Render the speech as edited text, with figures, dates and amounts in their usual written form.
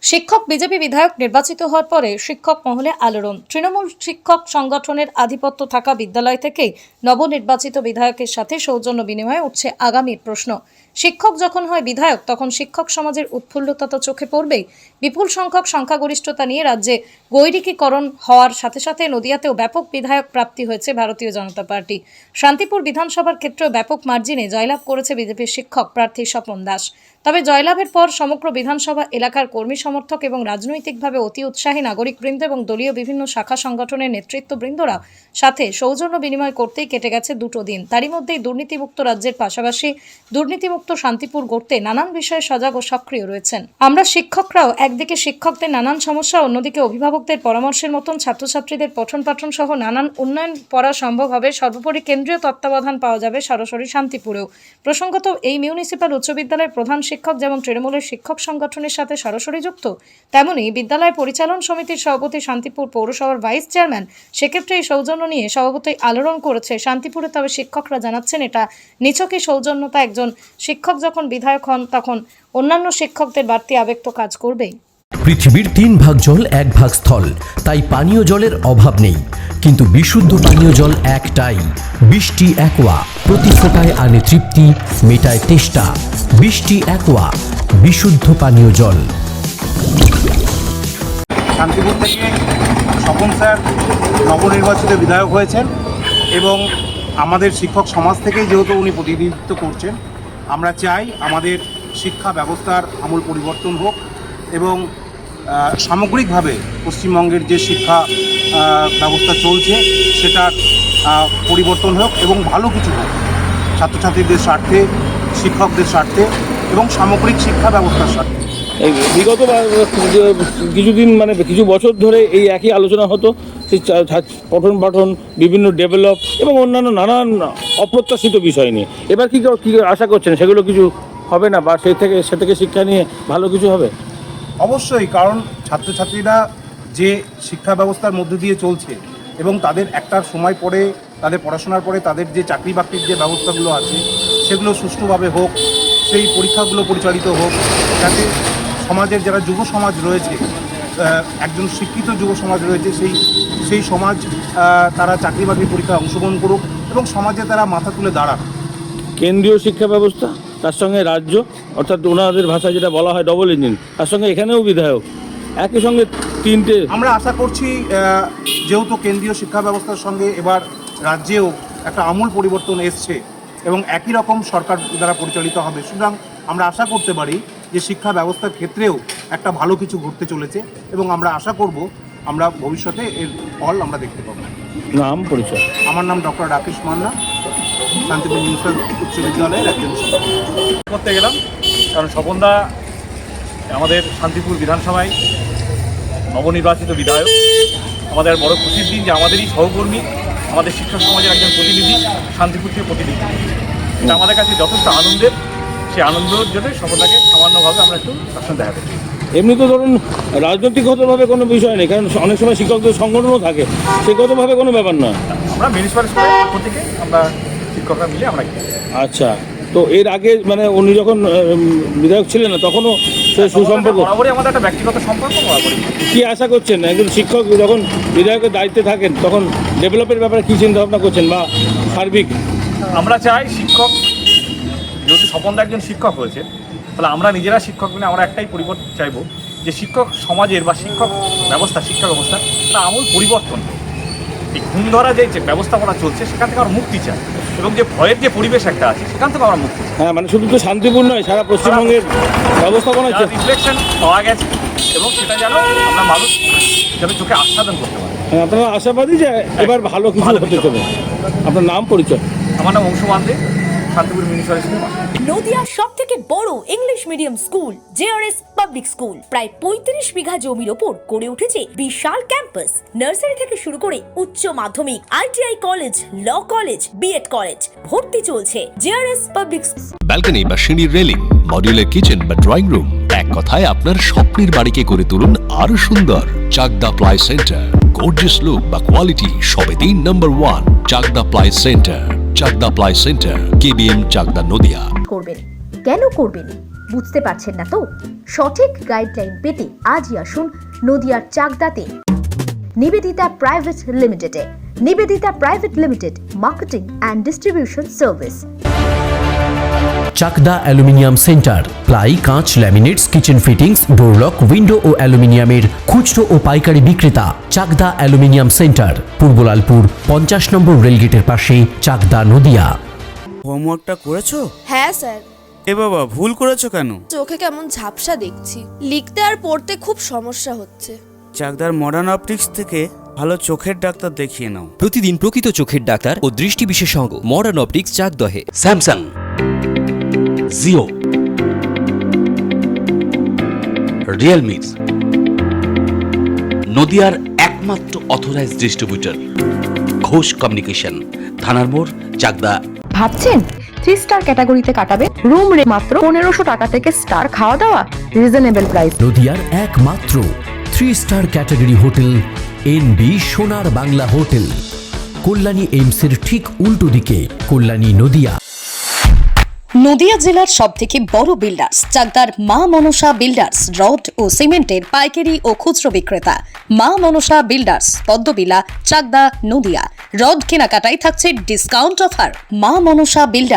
শিক্ষক বিজেপি বিধায়ক নির্বাচিত হওয়ার পরে শিক্ষক মহলে আলোড়ন। তৃণমূল শিক্ষক সংগঠনের আধিপত্য থাকা বিদ্যালয় থেকেই নবনির্বাচিত বিধায়কের সাথে সৌজন্য বিনিময়ে উঠছে আগামীর প্রশ্ন। শিক্ষক যখন হয় বিধায়ক, তখন শিক্ষক সমাজের উৎফুল্লতা তো চোখে পড়বেই। বিপুল সংখ্যক সংখ্যাগরিষ্ঠতা নিয়ে রাজ্যে গৈরিকীকরণ হওয়ার সাথে সাথে নদিয়াতেও ব্যাপক বিধায়ক প্রাপ্তি হয়েছে ভারতীয় জনতা পার্টি। শান্তিপুর বিধানসভার ক্ষেত্রেও ব্যাপক মার্জিনে জয়লাভ করেছে বিজেপির শিক্ষক প্রার্থী স্বপন দাস। তবে জয়লাভের পর সমগ্র বিধানসভা এলাকার কর্মী সমর্থক এবং রাজনৈতিকভাবে অতি উৎসাহী নাগরিকবৃন্দ এবং দলীয় বিভিন্ন শাখা সংগঠনের নেতৃত্ববৃন্দরা সাথে সৌজন্য বিনিময় করতেই কেটে গেছে দুটো দিন। তারই মধ্যেই দুর্নীতিমুক্ত রাজ্যের পাশাপাশি দুর্নীতিমুক্ত শান্তিপুর গড়তে নানান বিষয়ে সজাগ ও সক্রিয় রয়েছেন। আমরা শিক্ষকরাও একদিকে শিক্ষকদের নানান সমস্যা, অন্যদিকে অভিভাবকদের পরামর্শের মতন ছাত্রছাত্রীদের পঠন পাঠন সহ নানান উন্নয়ন করা সম্ভব হবে। সর্বোপরি কেন্দ্রীয় তত্ত্বাবধান পাওয়া যাবে সরাসরি শান্তিপুরেও। প্রসঙ্গত, এই মিউনিসিপ্যাল উচ্চ বিদ্যালয়ের প্রধান শিক্ষক যেমন তৃণমূলের শিক্ষক সংগঠনের সাথে সরাসরি যুক্ত, তেমনি বিদ্যালয় পরিচালন সমিতির সভাপতি, শান্তিপুর পৌরসভার ভাইস চেয়ারম্যান। সেক্ষেত্রে এই সৌজন্য নিয়ে স্বভাবতই আলোড়ন করেছে শান্তিপুরে। তবে শিক্ষকরা জানাচ্ছেন এটা নিছকই সৌজন্যতা। একজন শিক্ষক যখন বিধায়ক হন, তখন অন্যান্য শিক্ষকদের বাড়তি আবেগ তো কাজ করবেই। পৃথিবীর 3 ভাগ জল 1 ভাগ স্থল, তাই পানীয় জলের অভাব নেই। কিন্তু বিশুদ্ধ পানীয় জল একটাই, বৃষ্টি অ্যাকোয়া। প্রতি ফোঁটায় আনে তৃপ্তি, মেটায় তেষ্টা। বৃষ্টি অ্যাকোয়া, বিশুদ্ধ পানীয় জল। শান্তিপুর থেকে স্বপন স্যার নবনির্বাচিত বিধায়ক হয়েছেন এবং আমাদের শিক্ষক সমাজ থেকেই যেহেতু উনি প্রতিনিধিত্ব করছেন, আমরা চাই আমাদের শিক্ষা ব্যবস্থার আমূল পরিবর্তন হোক এবং সামগ্রিকভাবে পশ্চিমবঙ্গের যে শিক্ষা ব্যবস্থা চলছে সেটার পরিবর্তন হোক এবং ভালো কিছু হোক ছাত্রছাত্রীদের স্বার্থে, শিক্ষকদের স্বার্থে এবং সামগ্রিক শিক্ষা ব্যবস্থার স্বার্থে। বিগত কিছুদিন কিছু বছর ধরে এই একই আলোচনা হতো, সেই পঠন পাঠন, বিভিন্ন ডেভেলপ এবং অন্যান্য নানান অপ্রত্যাশিত বিষয় নিয়ে। এবার কী আশা করছেন, সেগুলো কিছু হবে না বা সে থেকে শিক্ষা নিয়ে ভালো কিছু হবে? অবশ্যই, কারণ ছাত্রছাত্রীরা যে শিক্ষা ব্যবস্থার মধ্যে দিয়ে চলছে এবং তাদের একটা সময় পরে, তাদের পড়াশোনার পরে তাদের যে চাকরি বাকরির যে ব্যবস্থাগুলো আছে সেগুলো সুষ্ঠুভাবে হোক, সেই পরীক্ষাগুলো পরিচালিত হোক, যাতে সমাজের যারা যুব সমাজ রয়েছে, একজন শিক্ষিত যুব সমাজ রয়েছে, সেই সমাজ তারা চাকরি বাকরি পরীক্ষায় অংশগ্রহণ করুক এবং সমাজে তারা মাথা তুলে দাঁড়াক। কেন্দ্রীয় শিক্ষা ব্যবস্থা, তার সঙ্গে রাজ্য, অর্থাৎ ওনাদের ভাষায় যেটা বলা হয় ডবল ইঞ্জিন, তার সঙ্গে এখানেও বিধায়ক, একই সঙ্গে তিনটে। আমরা আশা করছি যেহেতু কেন্দ্রীয় শিক্ষা ব্যবস্থার সঙ্গে এবার রাজ্যেও একটা আমূল পরিবর্তন এসছে এবং একই রকম সরকার দ্বারা পরিচালিত হবে, সুতরাং আমরা আশা করতে পারি যে শিক্ষা ব্যবস্থার ক্ষেত্রেও একটা ভালো কিছু ঘটতে চলেছে এবং আমরা আশা করব আমরা ভবিষ্যতে এর ফল আমরা দেখতে পাবো। নাম পরিচয়? আমার নাম ডক্টর রাকেশ মান্না, শান্তিপুর মিউনিসিপ্যাল উচ্চ বিদ্যালয়ের একজন শিক্ষক। করতে গেলাম কারণ স্বপনদা আমাদের শান্তিপুর বিধানসভায় নবনির্বাচিত বিধায়ক। আমাদের বড় খুশির দিন যে আমাদেরই সহকর্মী, আমাদের শিক্ষা সমাজের একজন প্রতিনিধি শান্তিপুর থেকে প্রতিনিধি। এটা আমাদের কাছে যথেষ্ট আনন্দের। সেই আনন্দের জন্য স্বপনদাকে সামান্যভাবে আমরা একটু তার সঙ্গে দেখা করি। এমনি তো ধরুন রাজনৈতিকগতভাবে কোনো বিষয় নেই, কারণ অনেক সময় শিক্ষকদের সংগঠনও থাকে, সেগতভাবে কোনো ব্যাপার নয়। আমরা মিউনিসিপ্যাল স্কুলের পক্ষ থেকে আমরা শিক্ষকরা মিলে আমরা। আচ্ছা, তো এর আগে উনি যখন বিধায়ক ছিলেন না, তখনও সে সুসম্পর্ক? বরাবরই আমাদের একটা ব্যক্তিগত সম্পর্ক। বরাবরই। কী আশা করছেন একজন শিক্ষক যখন বিধায়কের দায়িত্বে থাকেন, তখন ডেভেলপের ব্যাপারে কী চিন্তাভাবনা করছেন বা সার্বিক? আমরা চাই শিক্ষক, যেহেতু স্বপনদা একজন শিক্ষক হয়েছে, তাহলে আমরা নিজেরা শিক্ষক মিলে আমরা একটাই পরিবর্তন চাইব যে শিক্ষক সমাজের বা শিক্ষক ব্যবস্থা, শিক্ষা ব্যবস্থা তা আমূল পরিবর্তন। এই ঘুম ধরা যে ব্যবস্থাপনা চলছে সেখান থেকে আমরা মুক্তি চাই এবং যে ভয়ের যে পরিবেশ একটা আছে সেখান থেকে আমরা মুক্তি চাই। হ্যাঁ, শুধু তো শান্তিপুর নয়, সারা পশ্চিমবঙ্গের ব্যবস্থাপনা রিফ্লেকশন পাওয়া গেছে এবং সেটা যেন আমরা মানুষ যেন চোখে আস্বাদন করতে পারি। হ্যাঁ, আপনারা আশাবাদী যে এবার ভালো কিছু হতে চলে। আপনার নাম পরিচয়? আমার নাম অংশুমান দে, শান্তিপুর মিউনিসিপ্যাল স্কুল। নদিয়ার সবথেকে বড় English medium school JRS public school প্রায় 35 বিঘা জমির ওপর গড়ে উঠেছে বিশাল ক্যাম্পাস। নার্সারি থেকে শুরু করে উচ্চ মাধ্যমিক, ITI college, law college, BEd college, ভর্তি চলছে জেআরএস পাবলিক। ব্যালকনি বা সিঁড়ির রেলিং, মডিউলার কিচেন বা ড্রয়িং রুম, এক কথায় আপনার স্বপ্নের বাড়িকে করে তুলুন আরো সুন্দর। Chakdah ply centre, gorgeous look বা কোয়ালিটি সবে 3 number 1 Chakdah ply centre. Chakdah ply centre, KBM, Chakdah, Nadia. করবেন কেন করবেন? বুঝতে পারছেন না তো? সঠিক গাইডলাইন পেতে আজই আসুন নদিয়ার চাকদাতে নিবেদিতা প্রাইভেট লিমিটেডে। Nivedita private limited, marketing and distribution service. Chakdah aluminium centre, ply, কাঁচ, laminates, kitchen fittings, door lock, window ও অ্যালুমিনিয়ামের খুচরো ও পাইকারি বিক্রেতা। চাকদা অ্যালুমিনিয়াম সেন্টার, পূর্ব লালপুর 50 নম্বর রেলগেটের পাশে, চাকদা, নদিয়া। হোমওয়ার্কটা করেছো? হ্যাঁ স্যার। এ বাবা, ভুল করেছো কেন? চোখে কেমন ঝাপসা দেখছি, লিখতে আর পড়তে খুব সমস্যা হচ্ছে। চাকদার মডার্ন অপটিক্স থেকে ভালো চোখের ডাক্তার দেখিয়ে নাও। প্রতিদিন প্রকৃত চোখের ডাক্তার ও দৃষ্টি বিশেষজ্ঞ মডার্ন অপটিক্স চাকদহে। স্যামসাং, জিও, রিয়েলমি, নদিয়ার একমাত্র অথরাইজড ডিস্ট্রিবিউটর ঘোষ কমিউনিকেশন, থানার মোড়, চাকদা। ভাবছেন 3 স্টার ক্যাটাগরিতে কাটাবে? রুম রে মাত্র 1500 টাকা থেকে স্টার, খাওয়া দাওয়া রিজনেবল প্রাইস। নদিয়ার একমাত্র 3 স্টার ক্যাটাগরি হোটেল এনবি সোনার বাংলা হোটেল, কল্যাণী এইমসের ঠিক উল্টো দিকে, কল্যাণী, নদিয়া। নদিয়া জেলার সবথেকে বড় বিল্ডার্স চাকদার মা মনসা বিল্ডার্স, রড ও সিমেন্টের পাইকারি ও খুচরো বিক্রেতা। মা মনসা বিল্ডার্স, পদ্মবিলা, চাকদা, নদিয়া। রড কেনাকাটায় থাকছে ডিসকাউন্ট অফার। মা মনসা বিল্ডার্স।